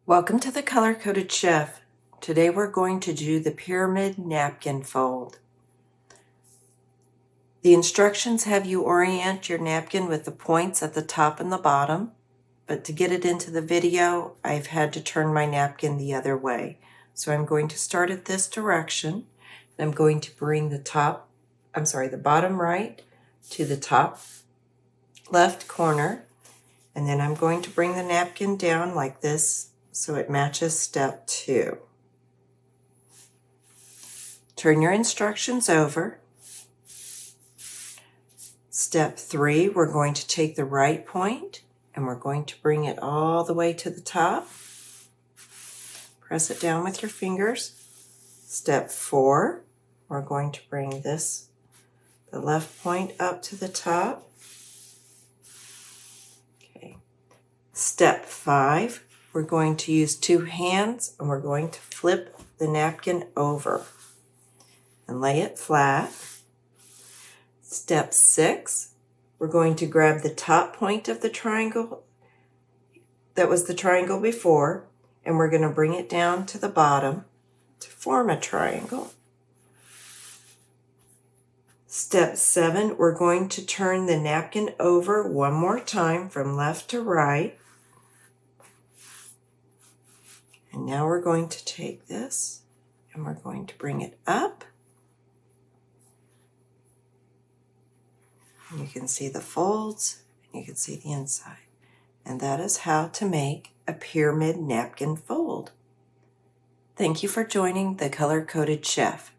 Welcome to the Color Coded Chef. Today we're going to do the pyramid napkin fold. The instructions have you orient your napkin with the points at the top and the bottom, but to get it into the video, I've had to turn my napkin the other way. So I'm going to start at this direction, and I'm going to bring the bottom right to the top left corner, and then I'm going to bring the napkin down like this so it matches step 2. Turn your instructions over. Step 3, we're going to take the right point and we're going to bring it all the way to the top. Press it down with your fingers. Step 4, we're going to bring the left point up to the top. Okay. Step 5, we're going to use 2 hands and we're going to flip the napkin over and lay it flat. Step 6, we're going to grab the top point of the triangle that was the triangle before, and we're going to bring it down to the bottom to form a triangle. Step 7, we're going to turn the napkin over one more time from left to right. And now we're going to take this and we're going to bring it up. And you can see the folds and you can see the inside. And that is how to make a pyramid napkin fold. Thank you for joining the Color Coded Chef.